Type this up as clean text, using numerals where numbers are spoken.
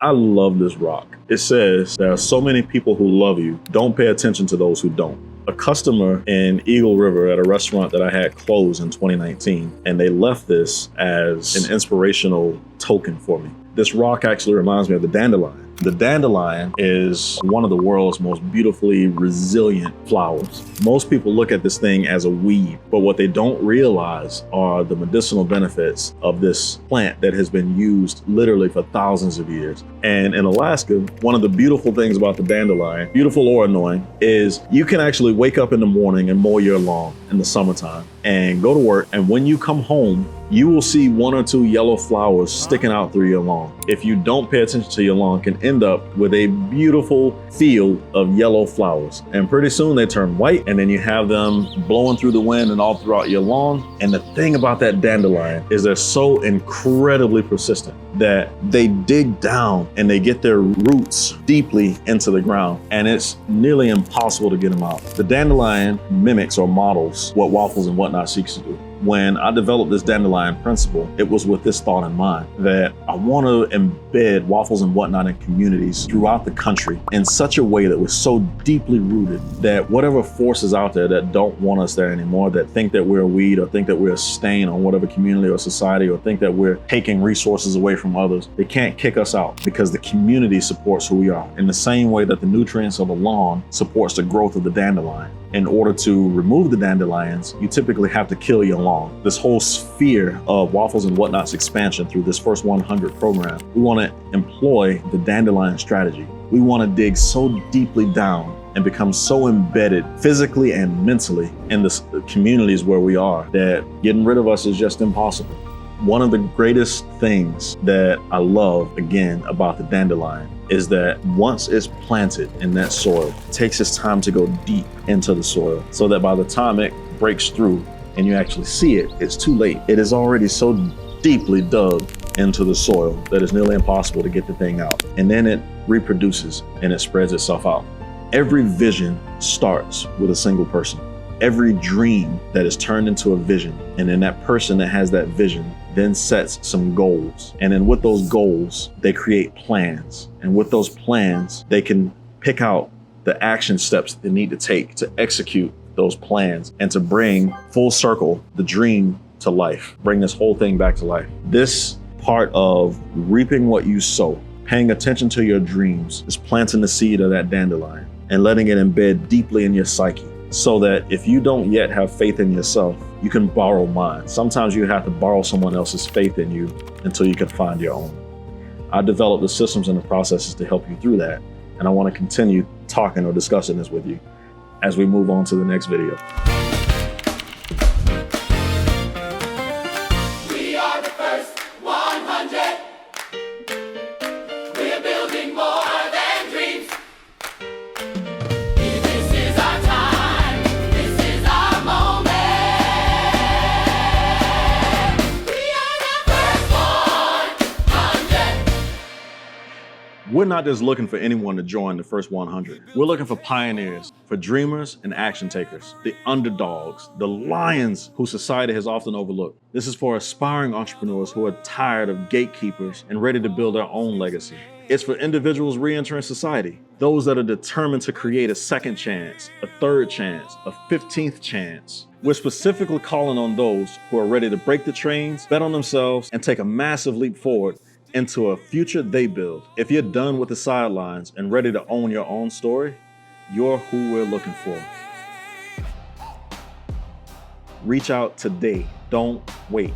I love this rock. It says, there are so many people who love you. Don't pay attention to those who don't. A customer in Eagle River at a restaurant that I had closed in 2019, and they left this as an inspirational token for me. This rock actually reminds me of the dandelion. The dandelion is one of the world's most beautifully resilient flowers. Most people look at this thing as a weed, but what they don't realize are the medicinal benefits of this plant that has been used literally for thousands of years. And in Alaska, one of the beautiful things about the dandelion, beautiful or annoying, is you can actually wake up in the morning and mow your lawn in the summertime and go to work. And when you come home, you will see one or two yellow flowers sticking out through your lawn. If you don't pay attention to your lawn, can end up with a beautiful field of yellow flowers. And pretty soon they turn white, and then you have them blowing through the wind and all throughout your lawn. And the thing about that dandelion is they're so incredibly persistent that they dig down and they get their roots deeply into the ground, and it's nearly impossible to get them out. The dandelion mimics or models what Waffles and Whatnot seeks to do. When I developed this dandelion principle, it was with this thought in mind, that I want to embed Waffles and Whatnot in communities throughout the country in such a way that was so deeply rooted that whatever forces out there that don't want us there anymore, that think that we're a weed or think that we're a stain on whatever community or society, or think that we're taking resources away from others, they can't kick us out because the community supports who we are in the same way that the nutrients of the lawn supports the growth of the dandelion. In order to remove the dandelions, you typically have to kill your lawn. This whole sphere of Waffles and Whatnot's expansion through this First 100 program, we want to employ the dandelion strategy. We want to dig so deeply down and become so embedded physically and mentally in the communities where we are that getting rid of us is just impossible. One of the greatest things that I love, again, about the dandelion is that once it's planted in that soil, it takes its time to go deep into the soil so that by the time it breaks through and you actually see it, it's too late. It is already so deeply dug into the soil that it's nearly impossible to get the thing out. And then it reproduces and it spreads itself out. Every vision starts with a single person. Every dream that is turned into a vision, and then that person that has that vision then sets some goals. And then with those goals, they create plans. And with those plans, they can pick out the action steps they need to take to execute those plans and to bring full circle the dream to life, bring this whole thing back to life. This part of reaping what you sow, paying attention to your dreams, is planting the seed of that dandelion and letting it embed deeply in your psyche, so that if you don't yet have faith in yourself, you can borrow mine. Sometimes you have to borrow someone else's faith in you until you can find your own. I developed the systems and the processes to help you through that, and I want to continue talking or discussing this with you as we move on to the next video. We are the first 100. We're building more than dreams. This is our time. This is our moment. We are the first 100. We're not just looking for anyone to join the first 100. We're looking for pioneers, for dreamers and action takers, the underdogs, the lions who society has often overlooked. This is for aspiring entrepreneurs who are tired of gatekeepers and ready to build their own legacy. It's for individuals re-entering society, those that are determined to create a second chance, a third chance, a 15th chance. We're specifically calling on those who are ready to break the chains, bet on themselves, and take a massive leap forward into a future they build. If you're done with the sidelines and ready to own your own story, you're who we're looking for. Reach out today. Don't wait.